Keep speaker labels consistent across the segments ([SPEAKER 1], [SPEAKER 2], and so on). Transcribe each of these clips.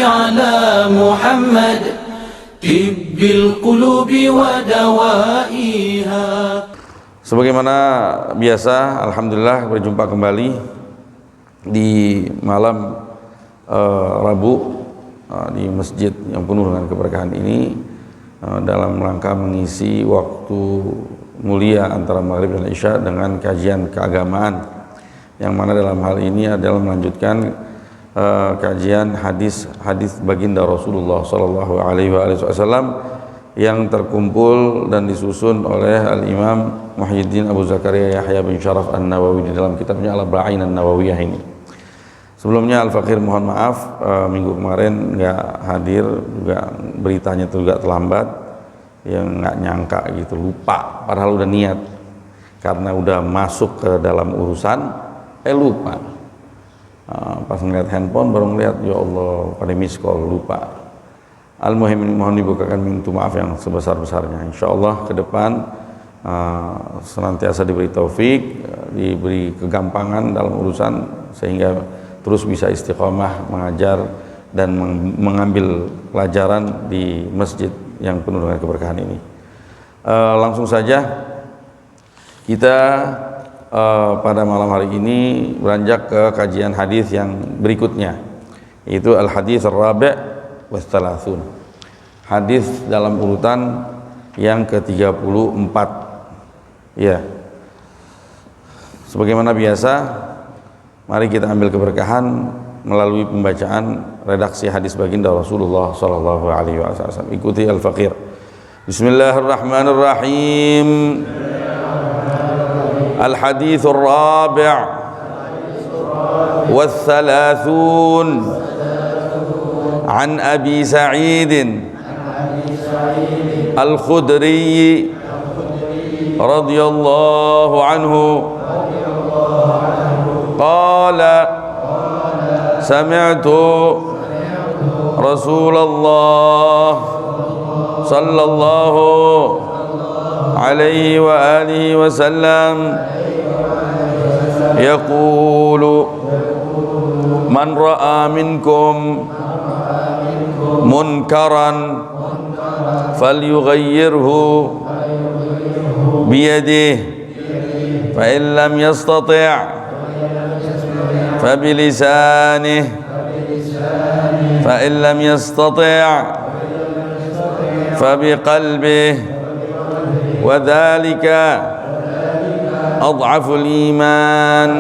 [SPEAKER 1] على محمد طب القلوب ودوائها.
[SPEAKER 2] Sebagaimana biasa, alhamdulillah berjumpa kembali di malam Rabu di masjid yang penuh dengan keberkahan ini dalam rangka mengisi waktu mulia antara maghrib dan isya dengan kajian keagamaan, yang mana dalam hal ini adalah melanjutkan kajian hadis baginda Rasulullah Sallallahu Alaihi Wasallam yang terkumpul dan disusun oleh Al-Imam Muhyiddin Abu Zakaria Yahya bin Sharaf An-Nawawi di dalam kitabnya Al-Arba'in An-Nawawiyah ini. Sebelumnya Al-Fakir mohon maaf, minggu kemarin nggak hadir, juga beritanya itu juga terlambat, yang nggak nyangka gitu, lupa padahal udah niat, karena udah masuk ke dalam urusan lupa. Pas ngeliat handphone baru ngeliat, ya Allah pada miss call, lupa. Al-Muhim mohon dibukakan pintu maaf yang sebesar-besarnya. Insya Allah ke depan senantiasa diberi taufik, diberi kegampangan dalam urusan, sehingga terus bisa istiqomah mengajar dan mengambil pelajaran di masjid yang penuh dengan keberkahan ini. Langsung saja kita pada malam hari ini beranjak ke kajian hadis yang berikutnya, yaitu al-hadis ar-rabi' wa thalathun, hadis dalam urutan yang ke-34. Ya, sebagaimana biasa, mari kita ambil keberkahan melalui pembacaan redaksi hadis baginda Rasulullah Sallallahu Alaihi Wasallam. Ikuti Al-Faqir. Bismillahirrahmanirrahim. Al-hadithur rabi' wa thalathun an Abi Sa'id Al-Khudri radhiyallahu anhu qala sami'tu Rasulullah sallallahu alaihi wa alihi wasallam yaqulu man ra'a minkum munkaran falyughayyirhu biyadihi fa in lam yastati' فبلسانه فإن لم يستطع فبقلبه وذلك أضعف الإيمان.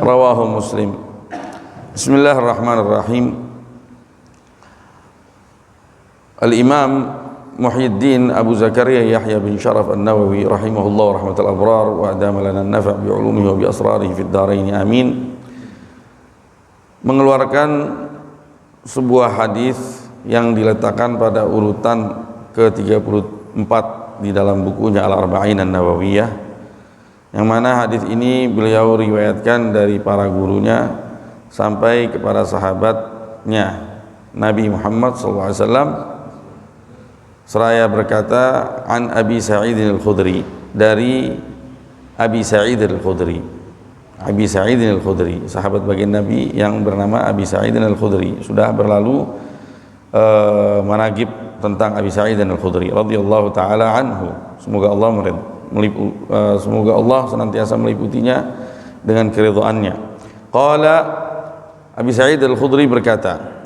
[SPEAKER 2] رواه مسلم. بسم الله الرحمن الرحيم. الإمام Muhyiddin Abu Zakaria Yahya bin Sharaf An-Nawawi rahimahullah rahmatul abrar wa adama lana an-nafa' bi 'ulumihi wa bi asrarihi fid dharain amin, mengeluarkan sebuah hadis yang diletakkan pada urutan ke-34 di dalam bukunya Al-Arba'in An-Nawawiyah, yang mana hadis ini beliau riwayatkan dari para gurunya sampai kepada sahabatnya Nabi Muhammad SAW, seraya berkata an Abi Sa'id Al-Khudri, dari Abi Sa'id Al-Khudri. Abi Sa'id Al-Khudri, sahabat baginda Nabi yang bernama Abi Sa'id Al-Khudri. Sudah berlalu manaqib tentang Abi Sa'id Al-Khudri radhiyallahu taala anhu. Semoga Allah senantiasa meliputinya dengan keridhaannya. Qala, Abi Sa'id Al-Khudri berkata,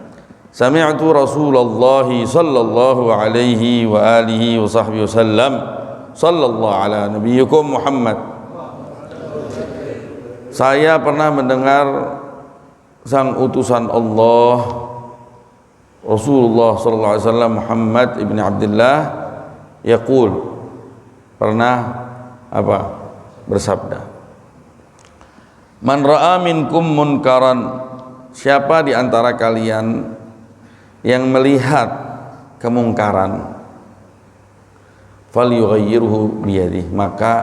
[SPEAKER 2] sami'tu Rasulullah sallallahu alaihi wa alihi wa sahbihi wasallam sallallahu ala nabiyyikum Muhammad. Saya pernah mendengar sang utusan Allah Rasulullah sallallahu alaihi wasallam Muhammad ibn Abdullah yaqul, pernah bersabda, man ra'a minkum munkaran, siapa di antara kalian yang melihat kemungkaran, falyughayyirhu biyadihi, maka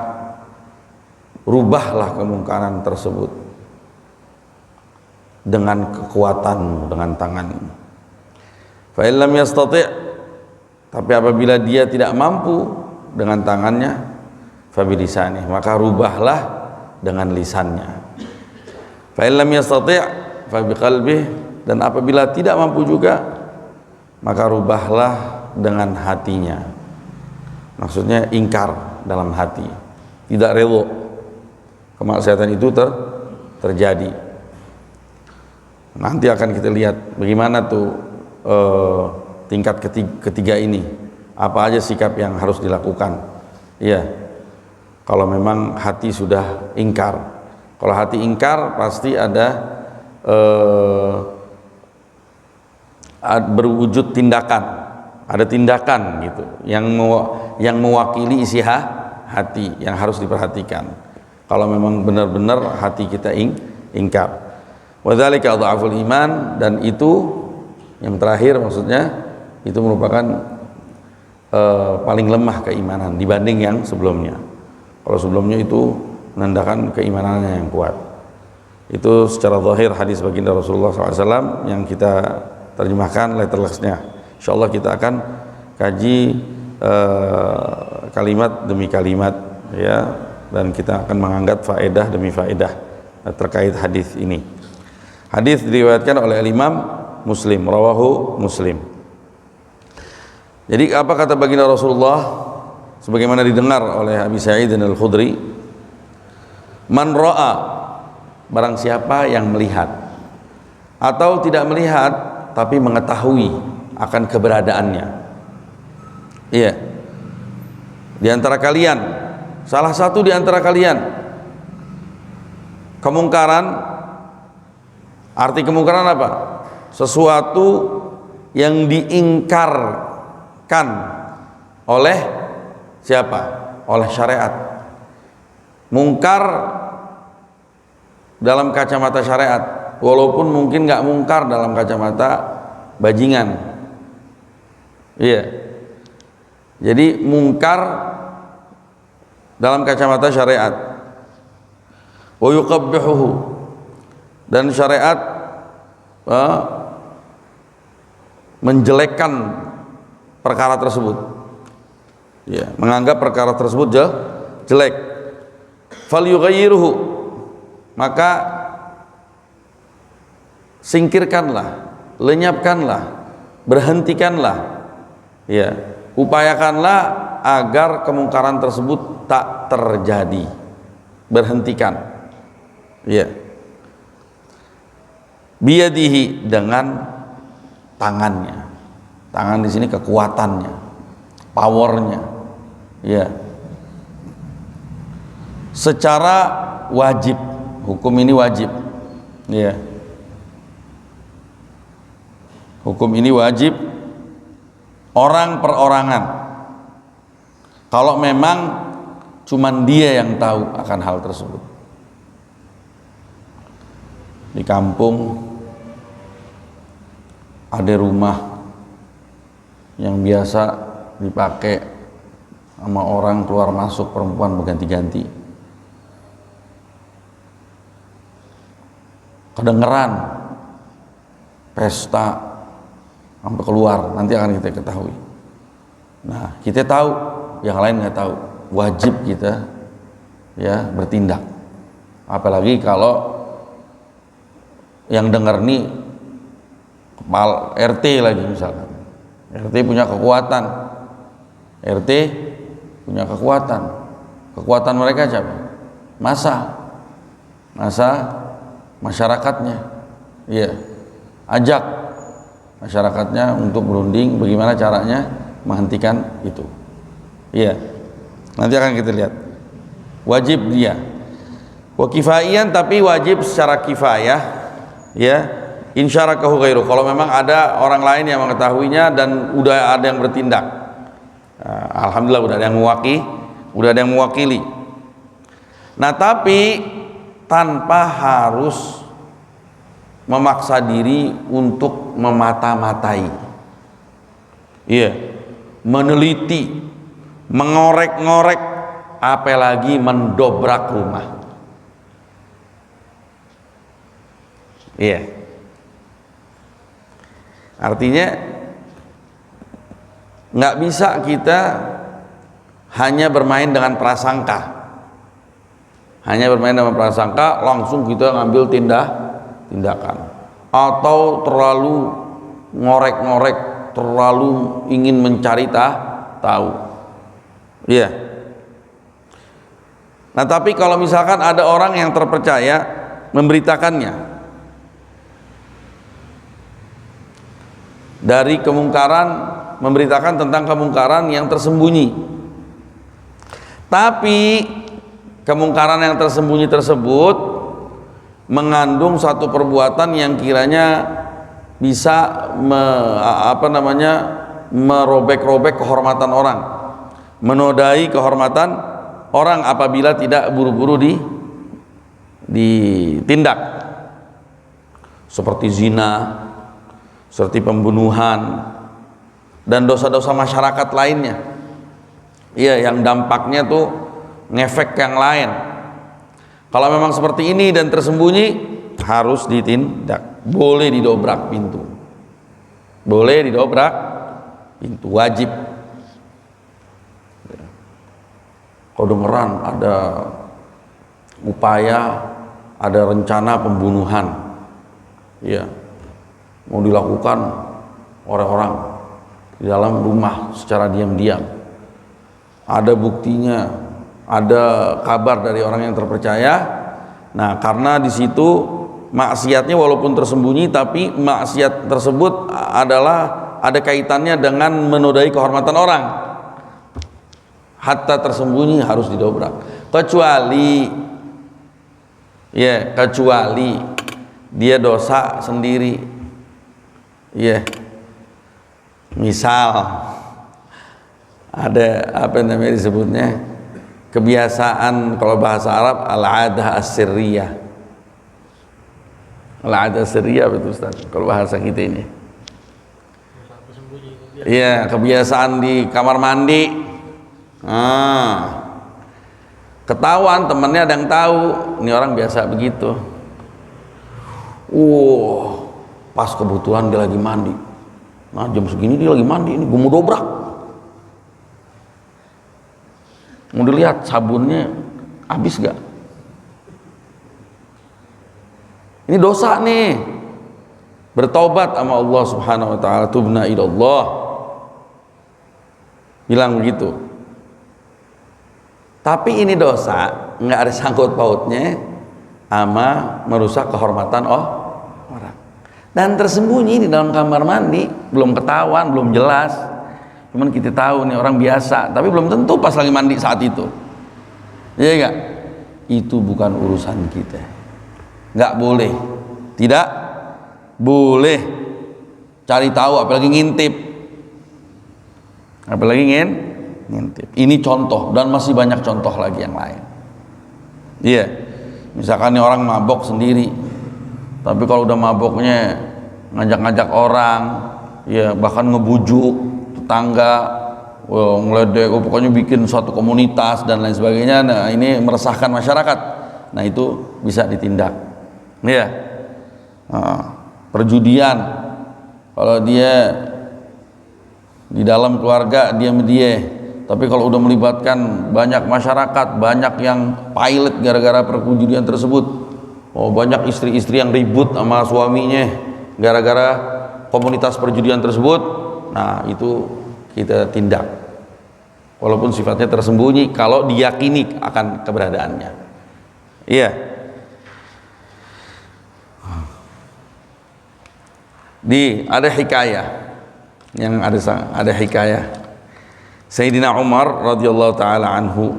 [SPEAKER 2] rubahlah kemungkaran tersebut dengan kekuatanmu, dengan tanganmu. Fa in lam yastati', tapi apabila dia tidak mampu dengan tangannya, fa bilisanih, maka rubahlah dengan lisannya. Fa in lam yastati' fa biqalbihi, dan apabila tidak mampu juga, maka rubahlah dengan hatinya. Maksudnya ingkar dalam hati, tidak rela kemaksiatan itu terjadi. Nanti akan kita lihat bagaimana tuh tingkat ketiga ini, apa aja sikap yang harus dilakukan. Iya, kalau memang hati sudah ingkar. Kalau hati ingkar pasti ada berwujud tindakan, ada tindakan gitu yang mewakili isi hati yang harus diperhatikan. Kalau memang benar-benar hati kita ingkar. Wadzalika adhaful iman, dan itu yang terakhir maksudnya itu merupakan paling lemah keimanan dibanding yang sebelumnya. Kalau sebelumnya itu menandakan keimanannya yang kuat. Itu secara zahir hadis baginda Rasulullah SAW yang kita terjemahkan letterless-nya. Insyaallah kita akan kaji kalimat demi kalimat, ya, dan kita akan mengangkat faedah demi faedah terkait hadis ini. Hadis diriwayatkan oleh Imam Muslim, rawahu Muslim. Jadi apa kata baginda Rasulullah sebagaimana didengar oleh Abi Sa'id Al-Khudri? Man ra'a, barang siapa yang melihat atau tidak melihat tapi mengetahui akan keberadaannya. Iya. Di antara kalian, salah satu di antara kalian, kemungkaran. Arti kemungkaran apa? Sesuatu yang diingkarkan oleh siapa? Oleh syariat. Mungkar dalam kacamata syariat, walaupun mungkin nggak mungkar dalam kacamata bajingan. Iya. Jadi mungkar dalam kacamata syariat. Wa yuqabbihuhu, dan syariat menjelekkan perkara tersebut, ya, menganggap perkara tersebut jelek. Fal yughayyiruhu, maka singkirkanlah, lenyapkanlah, berhentikanlah, ya, upayakanlah agar kemungkaran tersebut tak terjadi. Berhentikan, ya. Biyadihi, dengan tangannya. Tangan di sini kekuatannya, powernya, ya. Secara wajib, hukum ini wajib, ya. Hukum ini wajib orang perorangan. Kalau memang cuman dia yang tahu akan hal tersebut. Di kampung ada rumah yang biasa dipakai sama orang keluar masuk, perempuan berganti-ganti. Kedengeran pesta sampai keluar, nanti akan kita ketahui. Nah, kita tahu, yang lain nggak tahu. Wajib kita, ya, bertindak. Apalagi kalau yang dengar nih kepala RT lagi misalkan. RT punya kekuatan. RT punya kekuatan. Kekuatan mereka siapa? Masa masyarakatnya. Iya. Ajak masyarakatnya untuk berunding bagaimana caranya menghentikan itu. Iya. Nanti akan kita lihat. Wajib dia. Wa kifaiyan, tapi wajib secara kifayah. Ya, insyarakahu ghairu, kalau memang ada orang lain yang mengetahuinya dan udah ada yang bertindak. Alhamdulillah udah ada yang mewakili. Nah, tapi tanpa harus memaksa diri untuk memata-matai. Iya, meneliti, mengorek-ngorek, apalagi mendobrak rumah. Iya. Artinya nggak bisa kita hanya bermain dengan prasangka. Hanya bermain dengan prasangka langsung kita ngambil tindakan. atau terlalu ngorek-ngorek, terlalu ingin mencari tahu. Iya. Nah, tapi kalau misalkan ada orang yang terpercaya memberitakannya dari kemungkaran, memberitakan tentang kemungkaran yang tersembunyi, tapi kemungkaran yang tersembunyi tersebut mengandung satu perbuatan yang kiranya bisa merobek-robek kehormatan orang, menodai kehormatan orang apabila tidak buru-buru ditindak, seperti zina, seperti pembunuhan, dan dosa-dosa masyarakat lainnya. Iya, yang dampaknya tuh ngefek yang lain. Kalau memang seperti ini dan tersembunyi, harus ditindak. Boleh didobrak pintu, boleh didobrak pintu, wajib. Kalau dengeran ada upaya, ada rencana pembunuhan, ya, mau dilakukan oleh orang di dalam rumah secara diam-diam, ada buktinya, ada kabar dari orang yang terpercaya. Nah, karena di situ maksiatnya walaupun tersembunyi, tapi maksiat tersebut adalah ada kaitannya dengan menodai kehormatan orang, hatta tersembunyi harus didobrak. Kecuali dia dosa sendiri. Ya. Misal ada apa namanya disebutnya, kebiasaan, kalau bahasa Arab al-adah as-sirriyah. Al-adah as-sirriyah betul Ustaz kalau bahasa kita ini. Iya, kebiasaan di kamar mandi. Ketahuan temennya ada yang tahu, ini orang biasa begitu. Pas kebetulan dia lagi mandi. Nah, jam segini dia lagi mandi, ini gue mau dobrak. Mau dilihat sabunnya habis gak? Ini dosa nih. Bertaubat sama Allah Subhanahu wa taala, tubna ilallah. Bilang begitu. Tapi ini dosa, nggak ada sangkut pautnya sama merusak kehormatan orang. Dan tersembunyi di dalam kamar mandi, belum ketahuan, belum jelas. Cuman kita tahu nih orang biasa, tapi belum tentu pas lagi mandi saat itu. Iya enggak? Itu bukan urusan kita. Nggak boleh. Tidak boleh cari tahu, apalagi ngintip. Apalagi ngintip. Ini contoh, dan masih banyak contoh lagi yang lain. Iya. Misalkan nih orang mabok sendiri, tapi kalau udah maboknya ngajak-ngajak orang, ya bahkan ngebujuk tetangga, ngeledek, pokoknya bikin suatu komunitas dan lain sebagainya. Nah, ini meresahkan masyarakat. Nah, itu bisa ditindak. Ya, perjudian, kalau dia di dalam keluarga dia, tapi kalau udah melibatkan banyak masyarakat, banyak yang pilot gara-gara perjudian tersebut. Banyak istri-istri yang ribut sama suaminya gara-gara komunitas perjudian tersebut. Nah, itu kita tindak walaupun sifatnya tersembunyi kalau diyakini akan keberadaannya. Iya. Ada hikayah yang ada hikayah Sayyidina Umar radhiyallahu taala anhu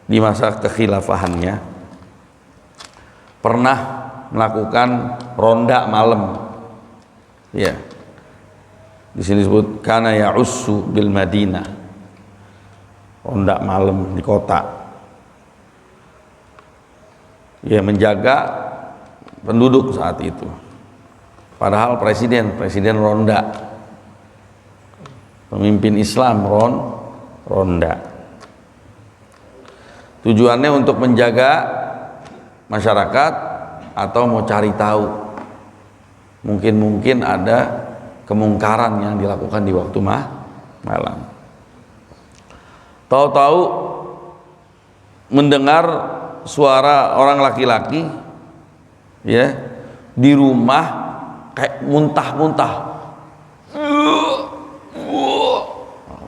[SPEAKER 2] di masa kekhilafahannya pernah melakukan ronda malam. Ya. Di sini disebut kana ya'ussu bil Madinah, ronda malam di kota. Ya, menjaga penduduk saat itu. Padahal presiden ronda, pemimpin Islam ronda. Tujuannya untuk menjaga masyarakat atau mau cari tahu. Mungkin ada kemungkaran yang dilakukan di waktu malam. Tahu-tahu mendengar suara orang laki-laki ya di rumah kayak muntah-muntah.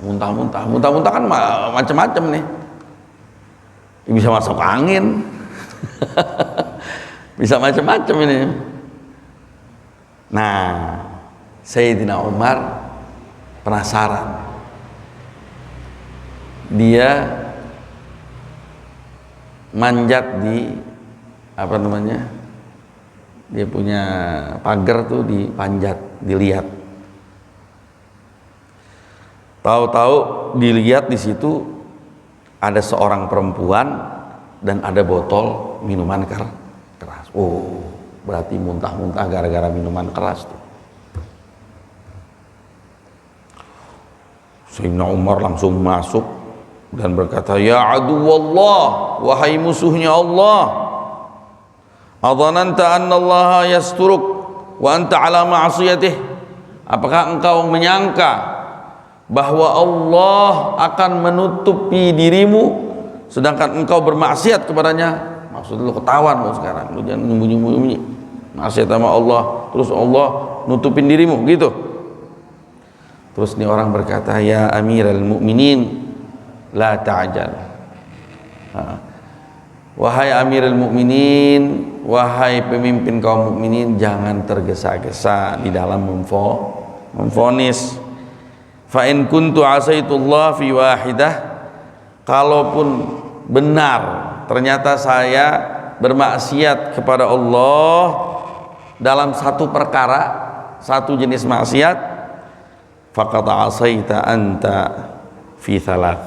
[SPEAKER 2] Muntah-muntah kan macam-macam nih. Bisa masuk angin. Bisa macam-macam ini. Nah, Sayyidina Umar penasaran. Dia manjat di apa namanya? Dia punya pagar tuh, dipanjat, dilihat. Tahu-tahu dilihat di situ ada seorang perempuan dan ada botol minuman keras. Oh, berarti muntah-muntah gara-gara minuman keras tuh. Sayyidina Umar langsung masuk dan berkata, "Ya aduwallah, wahai musuhnya Allah, adhananta anna Allah yasturuk wa anta ala ma'asiyatih?" Apakah engkau menyangka bahwa Allah akan menutupi dirimu sedangkan engkau bermaksiat kepadanya? Maksud lu ketahuan lu sekarang, lu jangan nyembunyi-nyembunyi maksiat sama Allah terus Allah nutupin dirimu gitu. Terus ini orang berkata, "Ya Amiral Mukminin, la ta'jal." Wahai Amirul Mukminin, wahai pemimpin kaum mukminin, jangan tergesa-gesa di dalam memvonis. Fa in kuntu asaitullah fi wahidah, kalaupun benar ternyata saya bermaksiat kepada Allah dalam satu perkara, satu jenis maksiat, faqad asaita anta fi thalath,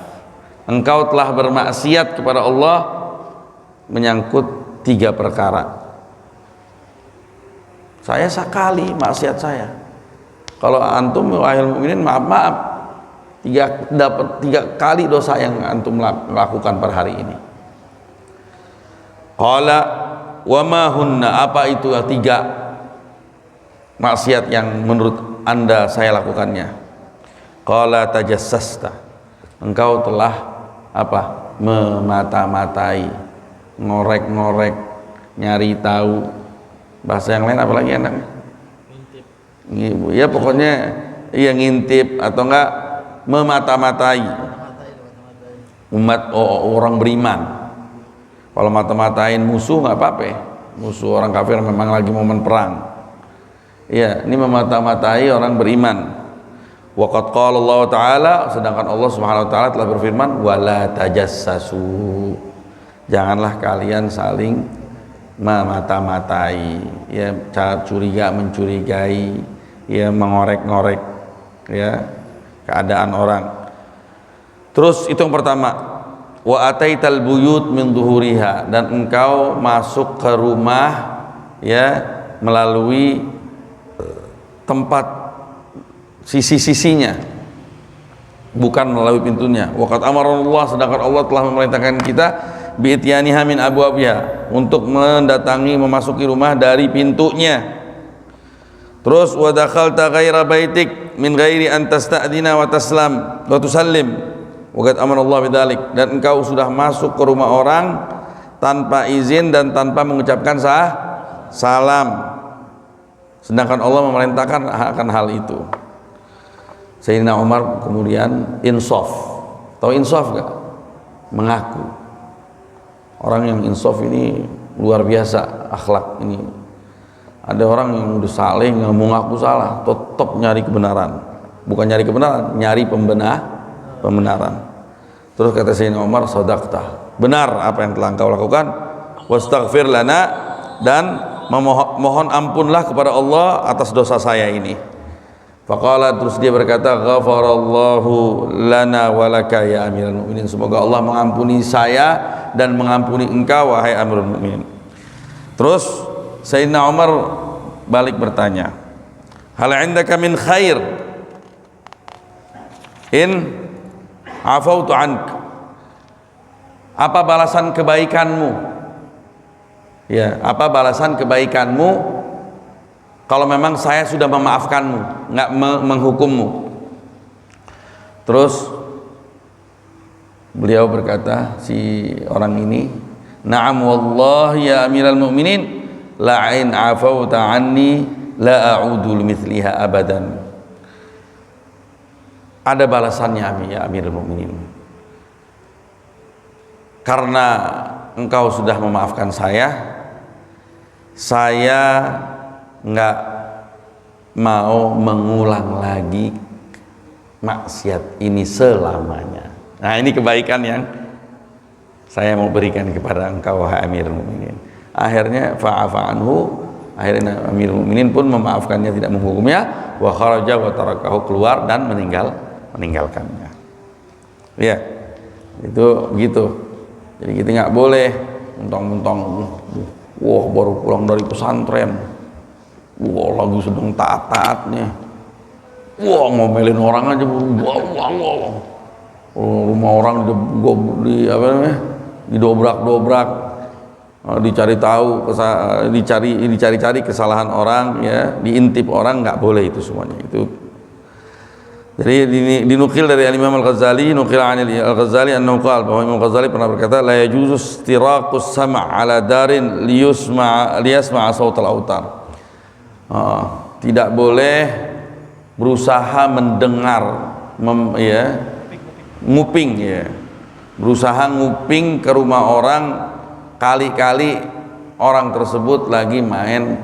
[SPEAKER 2] engkau telah bermaksiat kepada Allah menyangkut 3 perkara. Saya sekali maksiat saya. Kalau antum wahai mukminin, maaf, dapat 3 kali dosa yang antum lakukan per hari ini. Qala wa ma hunna, apa itu 3 maksiat yang menurut Anda saya lakukannya? Qala tajassasta, engkau telah apa? Memata-matai, ngorek-ngorek, nyari tahu. Bahasa yang lain apa lagi enaknya? Ya pokoknya yang ngintip atau enggak memata-matai umat orang beriman. Kalau mata-matain musuh nggak apa-apa, musuh orang kafir memang lagi momen perang. Ya, ini memata-matai orang beriman. Waqad qala Allah Ta'ala, sedangkan Allah Subhanahu Wa Ta'ala telah berfirman, wala tajassasu, janganlah kalian saling memata-matai, ya, curiga mencurigai, ya, mengorek-ngorek, ya, keadaan orang. Terus itu yang pertama, wa ataital buyut min zuhuriha, dan engkau masuk ke rumah, ya, melalui tempat sisi-sisinya, bukan melalui pintunya. Waqad amarallah, sedangkan Allah telah memerintahkan kita bi'ityaniha min abwabiha, untuk mendatangi, memasuki rumah dari pintunya. Terus wa dakhalta ghaira baitik min ghairi an tasta'dina wa taslam wa tusallim, waqad amarallah bidzalik, dan engkau sudah masuk ke rumah orang tanpa izin dan tanpa mengucapkan salam, sedangkan Allah memerintahkan akan hal itu. Sayyidina Umar kemudian insaf. Tahu insaf gak? Mengaku. Orang yang insaf ini luar biasa akhlak ini. Ada orang yang udah saleh nggak mau ngaku salah, tetap nyari kebenaran. Bukan nyari kebenaran, nyari pembenaran. Terus kata Sayyidina Umar, sadaqta, benar apa yang telah engkau lakukan. Wastaghfir lana, dan mohon ampunlah kepada Allah atas dosa saya ini. Faqala, terus dia berkata, ghafarallahu lana walaka ya Amirul Mukminin, semoga Allah mengampuni saya dan mengampuni engkau wahai Amirul Mukminin. Terus Sayyidina Umar balik bertanya, hal indaka min khair in afautu ank, apa balasan kebaikanmu, ya, apa balasan kebaikanmu kalau memang saya sudah memaafkanmu, nggak menghukummu. Terus beliau berkata, si orang ini, na'am wallahi ya Amiral Mukminin, la'in afauta anni la a'udu limithliha abadan. Ada balasannya ya Amirul Mukminin. Karena engkau sudah memaafkan saya nggak mau mengulang lagi maksiat ini selamanya. Nah, ini kebaikan yang saya mau berikan kepada engkau wahai Amirul Mukminin. Akhirnya fa'afa anhu, akhirnya Amirul Mukminin pun memaafkannya, tidak menghukumnya, wa kharaja wa tarakahu, keluar dan meninggalkannya. Ya, itu begitu. Jadi kita nggak boleh mentang-mentang wah baru pulang dari pesantren, wah lagi sedang taat-taatnya, wah ngomelin orang aja, wah rumah orang didobrak-dobrak, dicari-cari kesalahan orang, ya, diintip orang, nggak boleh itu semuanya. Itu jadi dinukil dari Imam Al-Ghazali, nukil an Al-Ghazali annahu qala, bahwa Imam Al-Ghazali pernah berkata, la yajuzu istiraqus sam' ala darin liyasma'a sautal autar. Tidak boleh berusaha mendengar, nguping, ya, berusaha nguping ke rumah orang kali-kali orang tersebut lagi main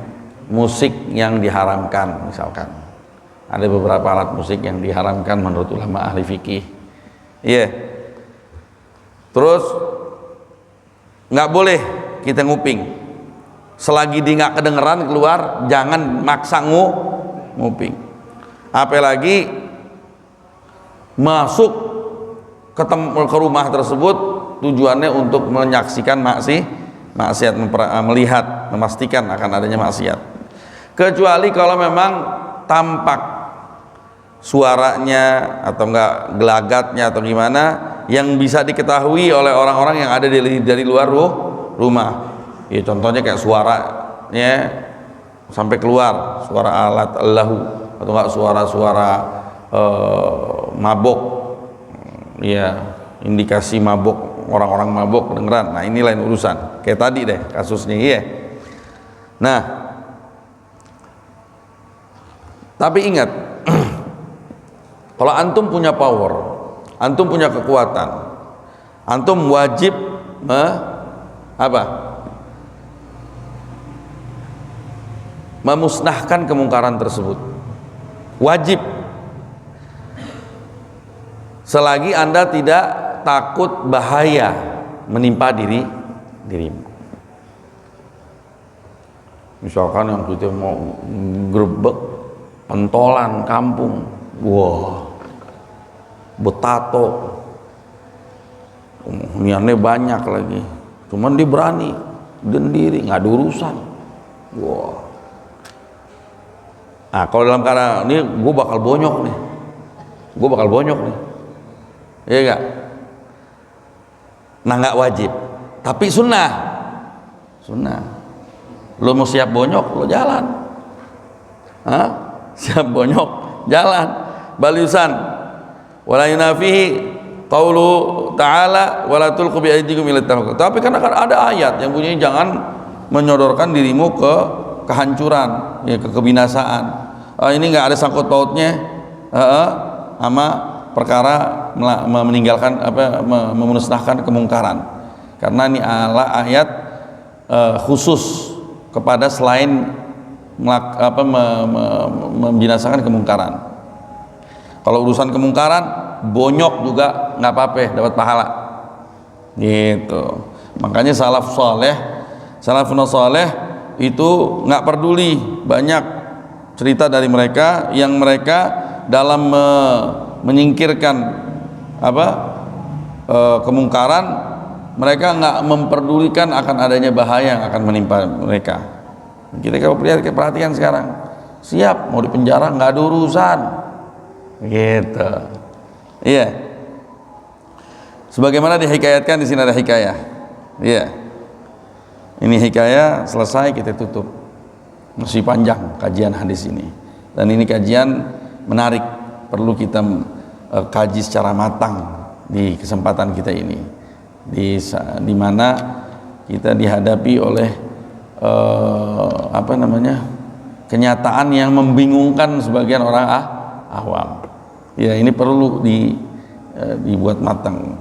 [SPEAKER 2] musik yang diharamkan. Misalkan ada beberapa alat musik yang diharamkan menurut ulama ahli fikih, iya. Terus nggak boleh kita nguping selagi dia nggak kedengeran, keluar, jangan maksa nguping. Apalagi masuk ke rumah tersebut tujuannya untuk menyaksikan maksiat, melihat, memastikan akan adanya maksiat. Kecuali kalau memang tampak suaranya atau enggak gelagatnya atau gimana yang bisa diketahui oleh orang-orang yang ada dari luar rumah. Ya, contohnya kayak suaranya sampai keluar, suara alat Allahu, atau enggak suara-suara mabok, ya, indikasi mabok, orang-orang mabok kedengeran. Nah, ini lain urusan, kayak tadi deh kasusnya, iya. Nah, tapi ingat, kalau antum punya power, antum punya kekuatan, antum wajib memusnahkan kemungkaran tersebut. Wajib. Selagi Anda tidak takut bahaya menimpa dirimu. Misalkan yang kita mau grebek pentolan kampung, wah, betato, niannya banyak lagi, cuman dia berani sendiri, nggak ada urusan. Wah, nah kalau dalam keadaan ini gue bakal bonyok nih, iya gak? Nah, nggak wajib, tapi sunnah. Lo mau siap bonyok, lo jalan. Siap bonyok, jalan. Baliusan wala yunafihi qaulu ta'ala wala tulqu bi aydikum ila tahlukah. Tapi karena kan ada ayat yang bunyinya jangan menyodorkan dirimu ke kehancuran, ya, ke kebinasaan. Ini nggak ada sangkut pautnya sama perkara meninggalkan memusnahkan kemungkaran, karena ini ayat khusus kepada selain membinasakan kemungkaran. Kalau urusan kemungkaran, bonyok juga nggak apa-apa, dapat pahala. Gitu. Makanya salafun saleh itu nggak peduli, banyak cerita dari mereka yang mereka dalam menyingkirkan kemungkaran, mereka nggak memperdulikan akan adanya bahaya yang akan menimpa mereka. Kita kalau perhatikan sekarang, siap mau dipenjara nggak ada urusan, gitu. Iya. Sebagaimana dihikayatkan di sini, ada hikayah. Iya. Ini hikayah selesai, kita tutup. Masih panjang kajian hadis ini, dan ini kajian menarik, perlu kita kaji secara matang di kesempatan kita ini, di mana kita dihadapi oleh kenyataan yang membingungkan sebagian orang awam. Ya, ini perlu dibuat matang,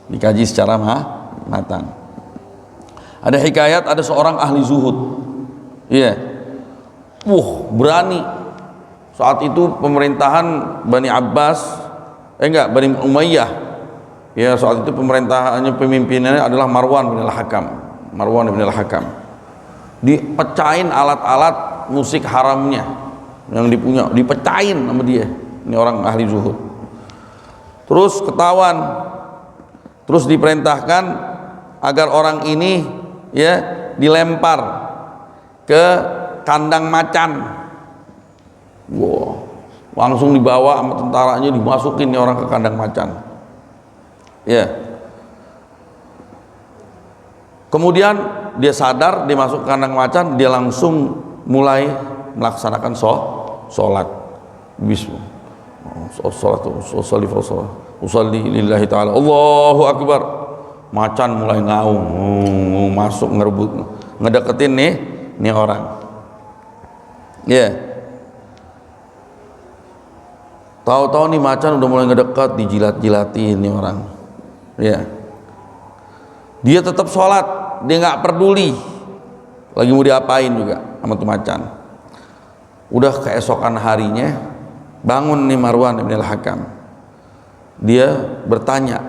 [SPEAKER 2] dikaji secara matang. Ada hikayat, ada seorang ahli zuhud, ya, berani. Saat itu pemerintahan Bani Bani Umayyah, ya, saat itu pemerintahannya, pemimpinannya adalah Marwan bin al-Hakam. Dipecahin alat-alat musik haramnya yang dipunya, dipecahin sama dia. Ini orang ahli zuhud. Terus ketahuan, terus diperintahkan agar orang ini, ya, dilempar ke kandang macan. Langsung dibawa sama tentaranya, dimasukin nih orang ke kandang macan. Ya. Kemudian dia sadar, dia masuk ke kandang macan, dia langsung mulai melaksanakan sholat. Bismillah. Usalli lillahi ta'ala, Allahu Akbar. Macan mulai ngaung, masuk ngerebut, ngedeketin nih orang. Ya. Tahu-tahu nih macan udah mulai ngedekat, dijilat-jilatin nih orang. Ya. Dia tetap sholat, dia nggak peduli lagi mau diapain juga sama tuh macan. Udah keesokan harinya, bangun nih Marwan bin al-Hakam. Dia bertanya,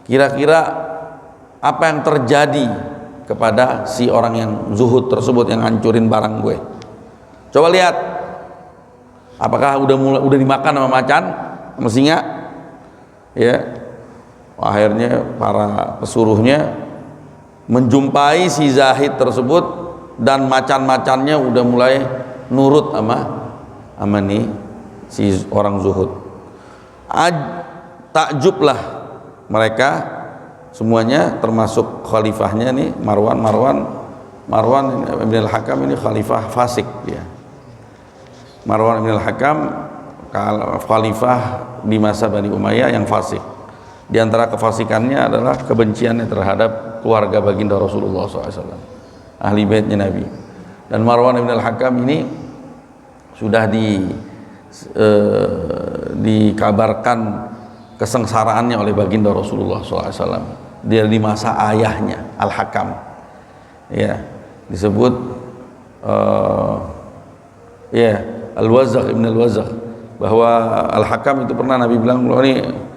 [SPEAKER 2] kira-kira apa yang terjadi kepada si orang yang zuhud tersebut yang hancurin barang gue. Coba lihat, apakah udah dimakan sama macan, sama singa? Ya. Akhirnya para pesuruhnya menjumpai si zahid tersebut dan macan-macannya udah mulai nurut sama nih si orang zuhud. Takjublah mereka semuanya, termasuk khalifahnya nih Marwan bin al-Hakam. Ini khalifah fasik dia. Marwan bin al-Hakam khalifah di masa Bani Umayyah yang fasik. Di antara kefasikannya adalah kebenciannya terhadap keluarga baginda Rasulullah SAW, ahli baitnya Nabi. Dan Marwan bin al-Hakam ini sudah dikabarkan kesengsaraannya oleh baginda Rasulullah SAW. Dia di masa ayahnya Al-Hakam, ya, disebut ya, Al-Wazaq, Ibn Al-Wazaq, bahwa Al-Hakam itu pernah Nabi bilang, loh ini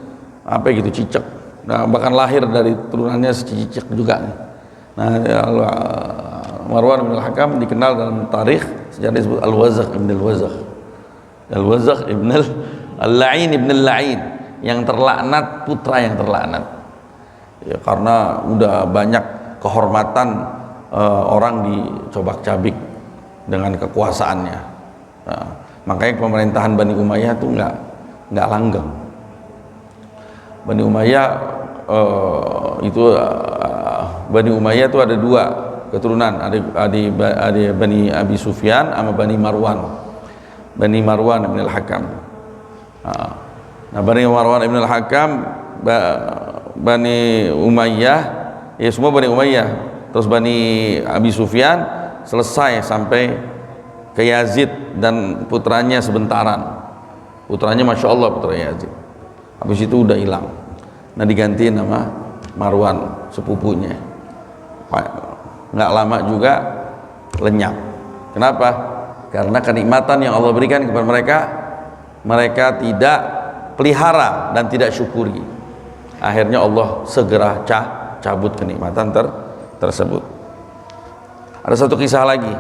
[SPEAKER 2] apa gitu, cicak. Nah, bahkan lahir dari turunannya cicak juga. Nah, Marwan bin al-Hakam dikenal dalam tarikh sejarah disebut Al-Wazaq Ibn Al-Wazaq. Al-Wazaq Ibn Al-La'in, Ibn Al-La'in, yang terlaknat, putra yang terlaknat. Ya, karena udah banyak kehormatan orang dicobak-cabik dengan kekuasaannya. Nah, makanya pemerintahan Bani Umayyah itu nggak langgeng. Bani Umayyah Bani Umayyah itu ada dua keturunan, ada Bani Abi Sufyan sama Bani Marwan bin al-Hakam. Nah, Bani Marwan bin al-Hakam, Bani Umayyah, ya semua Bani Umayyah. Terus Bani Abi Sufyan selesai sampai ke Yazid dan putranya sebentaran. Putranya Masya Allah, putra Yazid. Habis itu udah hilang. Nah, digantiin nama Marwan, sepupunya. Nggak lama juga lenyap. Kenapa? Karena kenikmatan yang Allah berikan kepada mereka tidak pelihara dan tidak syukuri. Akhirnya Allah segera cabut kenikmatan tersebut. Ada satu kisah lagi,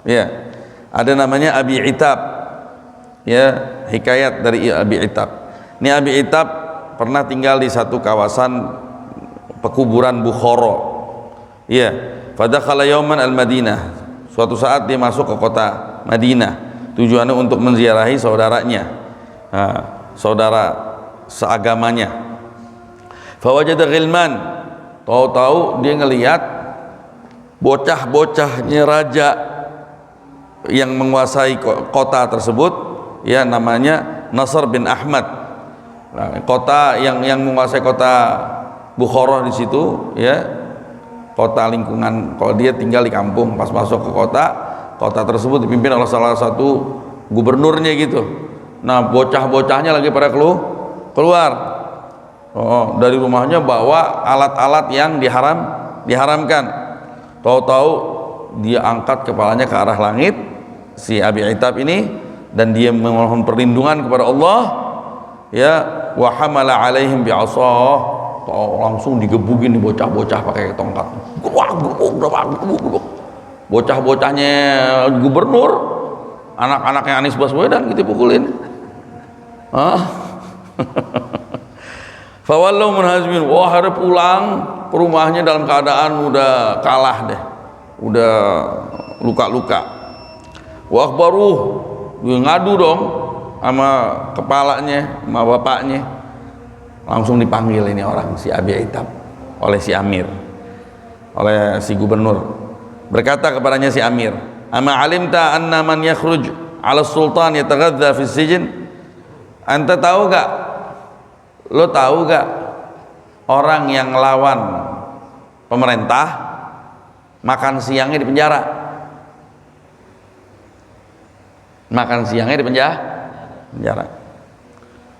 [SPEAKER 2] ya, ada namanya Abi Itab, ya, hikayat dari Abi Itab. Ini Abi Itab pernah tinggal di satu kawasan pekuburan Bukhara, ya. Fadakhala yauman al-Madinah. Suatu saat dia masuk ke kota Madinah, tujuannya untuk menziarahi saudaranya, saudara seagamanya. Fawajada ghilman, tahu-tahu dia ngelihat bocah-bocahnya raja yang menguasai kota tersebut, ya, namanya Nasr bin Ahmad. Nah, kota yang menguasai kota Bukhara di situ, ya, kota lingkungan. Kalau dia tinggal di kampung, pas masuk ke kota tersebut dipimpin oleh salah satu gubernurnya gitu. Nah, bocah-bocahnya lagi pada keluar dari rumahnya bawa alat-alat yang diharamkan. Tahu-tahu dia angkat kepalanya ke arah langit, si Abi Itab ini, dan dia memohon perlindungan kepada Allah, ya, wa hamala alaihim bi'asah, langsung digebukin nih bocah-bocah pakai tongkat. Bocah-bocahnya gubernur, anak-anaknya Anies Baswedan gitu pukulin. Fawallau munhazmin, wah, ada pulang ke rumahnya dalam keadaan udah kalah deh, udah luka-luka. Wa akhbaruh, ngadu dong sama kepalanya, sama bapaknya. Langsung dipanggil ini orang, si Abi Itab, oleh si Amir, oleh si gubernur. Berkata kepadanya si Amir, ama alimta anna man yakhruj ala sultan yataghadha fi sijn? Anta tahu gak, lo tahu gak, orang yang ngelawan pemerintah makan siangnya di penjara? Makan siangnya di penjara.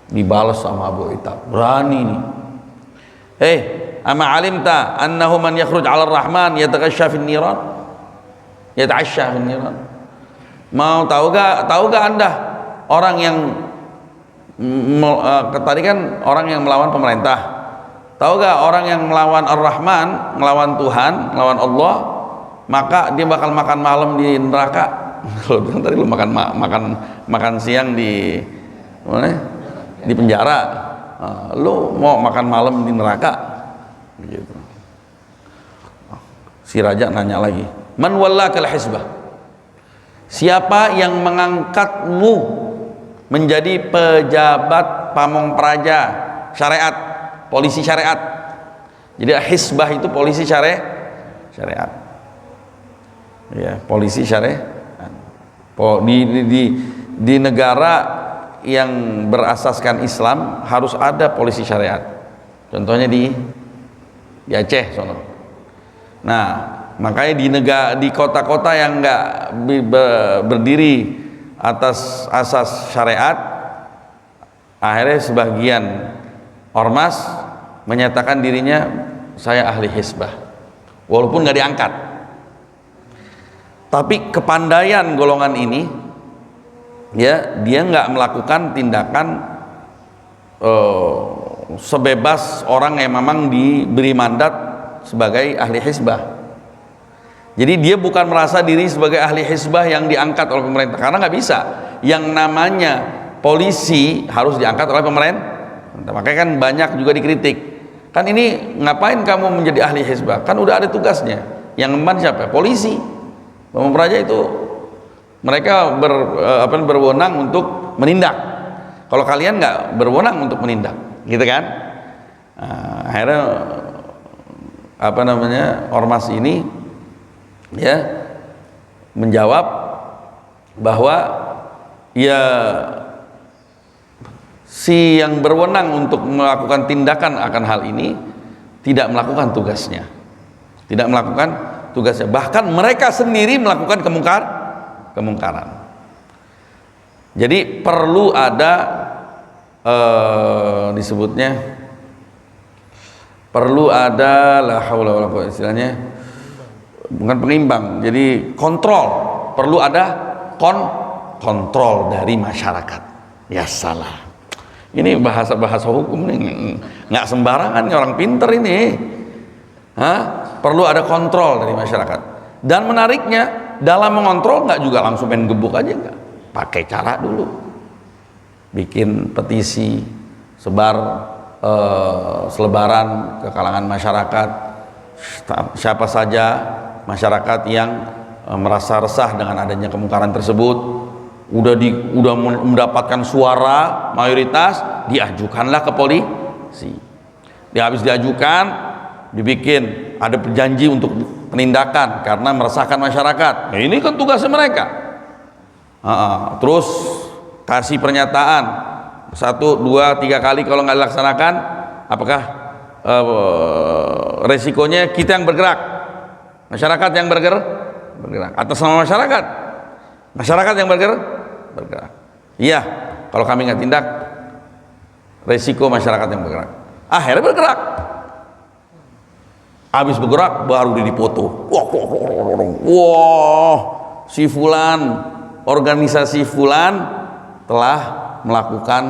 [SPEAKER 2] Dibalas sama Abu Itab, berani nih. Ama alimta annahu man yakhruj 'ala ar-rahman yataghashsha fin niran? Yata'ashsha fin niran. Mau tahu gak Anda orang yang tadi kan orang yang melawan pemerintah. Tahu gak orang yang melawan Ar-Rahman, melawan Tuhan, melawan Allah, maka dia bakal makan malam di neraka. Kalau tadi lu makan siang di mana? Di penjara, lu mau makan malam di neraka, begitu. Si raja nanya lagi, man wallakal hisbah? Siapa yang mengangkatmu menjadi pejabat pamong praja syariat, polisi syariat? Jadi hisbah itu polisi syariat, ya, polisi syariat. Di negara yang berasaskan Islam harus ada polisi syariat. Contohnya di Aceh sono. Nah, makanya di kota-kota yang enggak berdiri atas asas syariat, akhirnya sebagian ormas menyatakan dirinya saya ahli hisbah, walaupun nggak diangkat. Tapi kepandaian golongan ini, ya, dia nggak melakukan tindakan sebebas orang yang memang diberi mandat sebagai ahli hisbah. Jadi dia bukan merasa diri sebagai ahli hisbah yang diangkat oleh pemerintah, karena nggak bisa. Yang namanya polisi harus diangkat oleh pemerintah. Makanya kan banyak juga dikritik, kan ini ngapain kamu menjadi ahli hisbah, kan udah ada tugasnya. Yang ngemban siapa? Polisi. Pamong praja itu mereka berwenang untuk menindak. Kalau kalian nggak berwenang untuk menindak, gitu kan? Akhirnya ormas ini, ya, menjawab bahwa ya si yang berwenang untuk melakukan tindakan akan hal ini tidak melakukan tugasnya, bahkan mereka sendiri melakukan kemungkaran. Jadi perlu ada la haula wala quwwata, istilahnya bukan pengimbang, jadi kontrol. Perlu ada kontrol dari masyarakat. Ya salah, ini bahasa hukum nih, nggak sembarangan nih, orang pinter ini. Perlu ada kontrol dari masyarakat. Dan menariknya, dalam mengontrol nggak juga langsung main gebuk aja, nggak, pakai cara dulu, bikin petisi, selebaran ke kalangan masyarakat. Siapa saja masyarakat yang merasa resah dengan adanya kemungkaran tersebut, udah mendapatkan suara mayoritas, diajukanlah ke polisi. Habis diajukan, dibikin ada perjanji untuk penindakan karena meresahkan masyarakat. Nah, ini kan tugasnya mereka. Terus kasih pernyataan 1, 2, 3 kali, kalau nggak dilaksanakan, apakah resikonya kita yang bergerak, masyarakat yang bergerak atas nama masyarakat. Masyarakat yang bergerak, iya. Kalau kami nggak tindak, resiko masyarakat yang bergerak. Akhirnya bergerak. Habis bergerak baru dipoto. Wah, si fulan, organisasi fulan telah melakukan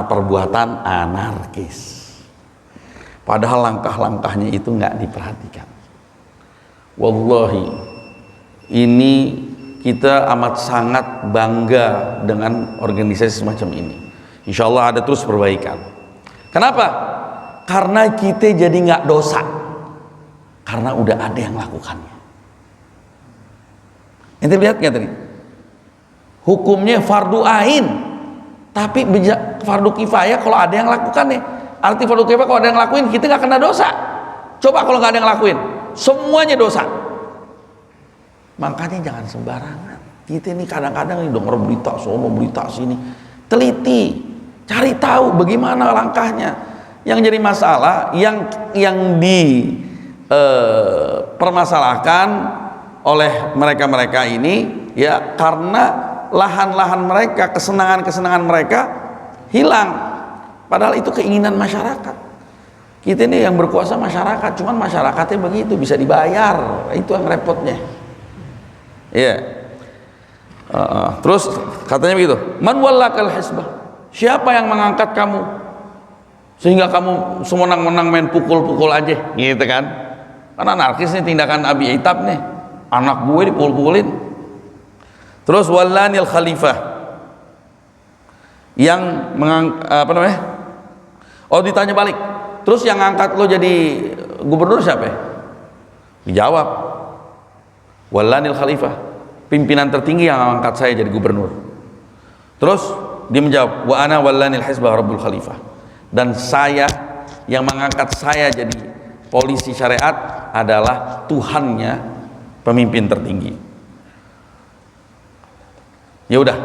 [SPEAKER 2] perbuatan anarkis. Padahal langkah-langkahnya itu nggak diperhatikan. Wallahi, ini kita amat sangat bangga dengan organisasi semacam ini. Insya Allah ada terus perbaikan. Kenapa? Karena kita jadi nggak dosa, karena udah ada yang lakukannya. Ente lihat nggak tadi? Hukumnya fardu ain, tapi fardu kifayah kalau ada yang lakukannya. Arti fardu kifayah kalau ada yang lakuin, kita nggak kena dosa. Coba kalau nggak ada yang lakuin, semuanya dosa. Makanya jangan sembarangan. Kita ini kadang-kadang denger berita sono, berita sini, teliti, cari tahu bagaimana langkahnya. Yang jadi masalah, yang permasalahkan oleh mereka-mereka ini, ya karena lahan-lahan mereka, kesenangan-kesenangan mereka hilang. Padahal itu keinginan masyarakat. Kita ini yang berkuasa masyarakat, cuman masyarakatnya begitu, bisa dibayar, itu yang repotnya. Iya. Terus katanya begitu, man wallakal hisbah, siapa yang mengangkat kamu sehingga kamu semenang-menang main pukul-pukul aja, gitu kan? Karena anarkis nih, tindakan Abi Itab nih, anak gue dipukul-pukulin. Terus wallanil khalifah, yang ditanya balik, terus yang ngangkat lo jadi gubernur siapa? Dijawab, wallanil khalifah, pimpinan tertinggi yang mengangkat saya jadi gubernur. Terus dia menjawab, wa ana wallanil hisbah rabbul khalifah, dan saya yang mengangkat saya jadi polisi syariat adalah Tuhannya pemimpin tertinggi. Ya udah,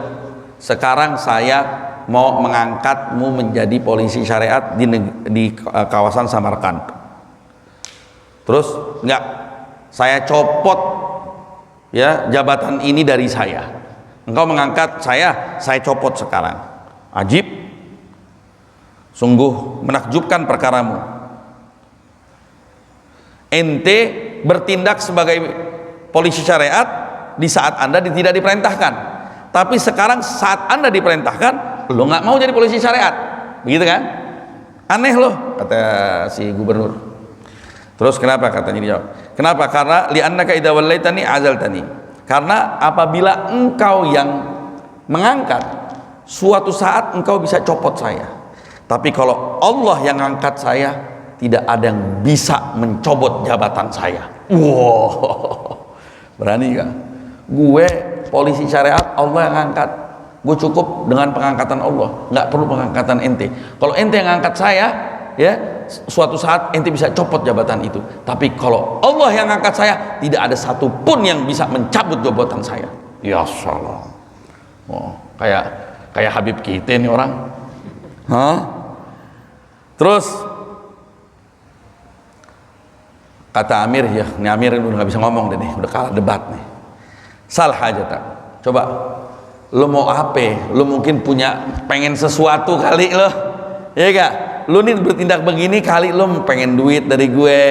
[SPEAKER 2] sekarang saya mau mengangkatmu menjadi polisi syariat di kawasan Samarkand. Terus enggak, saya copot ya jabatan ini dari saya. Engkau mengangkat saya copot sekarang. Ajib, sungguh menakjubkan perkaramu. Ente bertindak sebagai polisi syariat di saat Anda tidak diperintahkan, tapi sekarang saat Anda diperintahkan, lo nggak mau jadi polisi syariat, begitu kan? Aneh loh, kata si gubernur. Terus kenapa katanya dijawab? Kenapa? Karena li'annaka idza wallaitani azaltani. Karena apabila engkau yang mengangkat, suatu saat engkau bisa copot saya. Tapi kalau Allah yang angkat saya, tidak ada yang bisa mencobot jabatan saya. Wow, berani gak? Gue polisi syariat, Allah yang angkat. Gue cukup dengan pengangkatan Allah, nggak perlu pengangkatan ente. Kalau ente yang angkat saya, ya suatu saat ente bisa copot jabatan itu. Tapi kalau Allah yang angkat saya, tidak ada satupun yang bisa mencabut jabatan saya. Ya salam. Oh, kayak Habib kita nih orang. Hah? Terus kata Amir, ya ini Amir udah nggak bisa ngomong deh nih, udah kalah debat nih. Sal hajata, coba lo mau apa? Lo mungkin pengen sesuatu kali lo, ya gak? Lo nih bertindak begini kali lo pengen duit dari gue,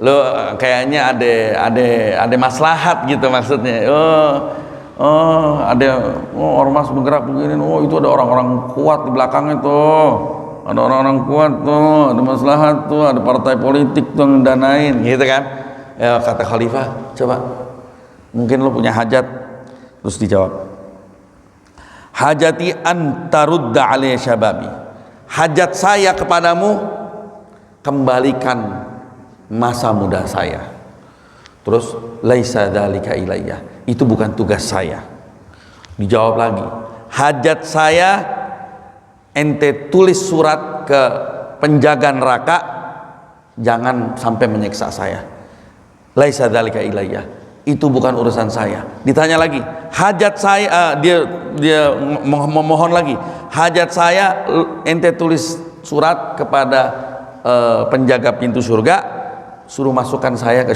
[SPEAKER 2] lo kayaknya ada maslahat gitu maksudnya. Ormas bergerak begini, itu ada orang-orang kuat di belakangnya tuh, ada orang-orang kuat tuh, ada maslahat tuh, ada partai politik tuh yang danain, gitu kan? Ya kata Khalifah, coba mungkin lo punya hajat. Terus dijawab, hajati antarudda alaihi syababi, hajat saya kepadamu kembalikan masa muda saya. Terus laisa dzalika ilayya, itu bukan tugas saya. Dijawab lagi, hajat saya ente tulis surat ke penjaga neraka, jangan sampai menyiksa saya. Laisa dzalika ilayya, itu bukan urusan saya. Ditanya lagi, hajat saya, dia memohon lagi, hajat saya ente tulis surat kepada penjaga pintu surga, suruh masukkan saya ke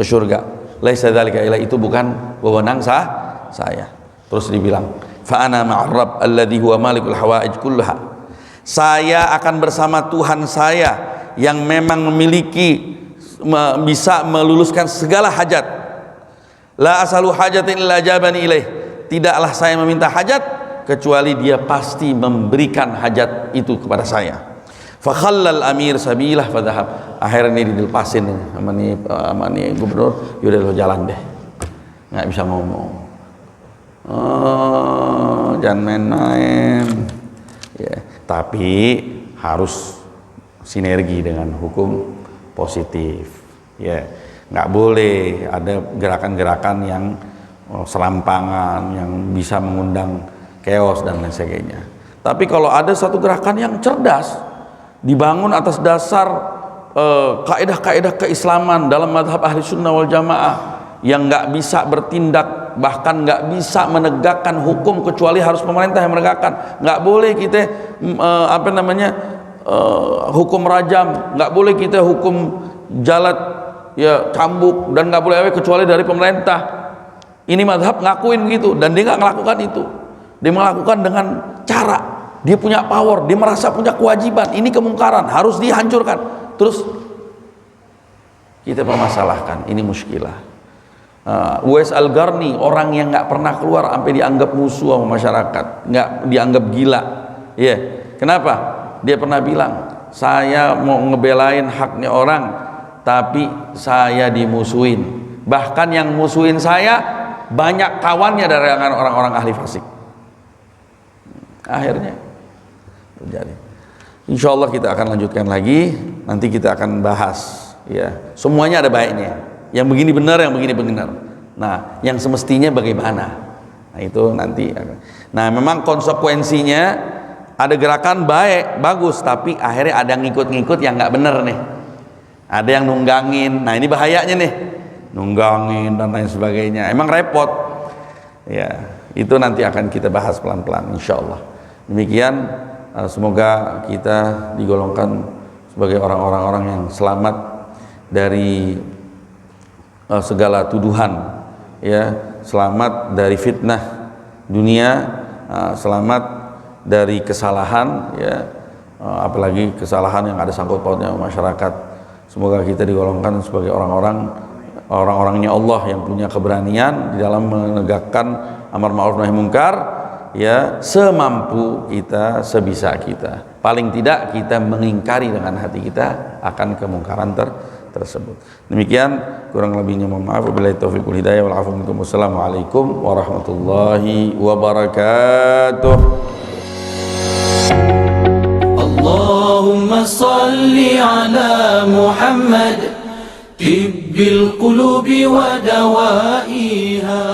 [SPEAKER 2] surga. Laisa dzalika ilayya, itu bukan wewenang saya. Terus dibilang, fa ana ma'ar rabb alladhi huwa malikul hawaij kullaha. Saya akan bersama Tuhan saya yang memang memiliki, bisa meluluskan segala hajat. La asalu hajatin illa jabani ilaih. Tidaklah saya meminta hajat kecuali dia pasti memberikan hajat itu kepada saya. Fa khallal amir sabilah fa dhahab. Akhirnya dilepasin sama nih gubernur, yaudah lo jalan deh. Nggak bisa ngomong. Oh, jangan main-main. Ya, tapi harus sinergi dengan hukum positif. Ya, nggak boleh ada gerakan-gerakan yang serampangan, yang bisa mengundang chaos dan lain sebagainya. Tapi kalau ada satu gerakan yang cerdas, dibangun atas dasar kaidah-kaidah keislaman dalam madhab ahli sunnah wal jamaah, yang nggak bisa bertindak, bahkan nggak bisa menegakkan hukum kecuali harus pemerintah yang menegakkan. Nggak boleh kita hukum rajam, nggak boleh kita hukum jalat, ya cambuk, dan nggak boleh kecuali dari pemerintah. Ini madhab ngakuin begitu, dan dia nggak melakukan itu. Dia melakukan dengan cara, dia punya power, dia merasa punya kewajiban. Ini kemungkaran, harus dihancurkan. Terus kita permasalahkan, ini muskilah. Uwais Al-Qarni, orang yang nggak pernah keluar sampai dianggap musuh sama masyarakat, nggak dianggap gila. Ya, kenapa? Dia pernah bilang, saya mau ngebelain haknya orang, tapi saya dimusuhin. Bahkan yang musuhin saya banyak kawannya dari orang-orang ahli fasik. Akhirnya terjadi. Insya Allah kita akan lanjutkan lagi. Nanti kita akan bahas. Ya, semuanya ada baiknya. Yang begini benar, yang begini benar. Nah, yang semestinya bagaimana? Nah, itu nanti. Nah, memang konsekuensinya ada gerakan baik, bagus, tapi akhirnya ada yang ngikut-ngikut yang nggak benar nih. Ada yang nunggangin. Nah, ini bahayanya nih. Nunggangin dan lain sebagainya. Emang repot. Ya, itu nanti akan kita bahas pelan-pelan, insya Allah. Demikian, semoga kita digolongkan sebagai orang-orang yang selamat dari segala tuduhan, ya, selamat dari fitnah dunia, selamat dari kesalahan, ya, apalagi kesalahan yang ada sangkut pautnya masyarakat. Semoga kita digolongkan sebagai orang-orangnya Allah yang punya keberanian di dalam menegakkan amar ma'ruf nahi munkar, ya, semampu kita, sebisa kita. Paling tidak kita mengingkari dengan hati kita akan kemungkaran tersebut. Demikian, kurang lebihnya mohon maaf. Wabillahi taufiq wal hidayah wal afu minkum. Wassalamualaikum warahmatullahi wabarakatuh.
[SPEAKER 1] Allahumma salli ala Muhammad tibbil qulubi wa dawaiha.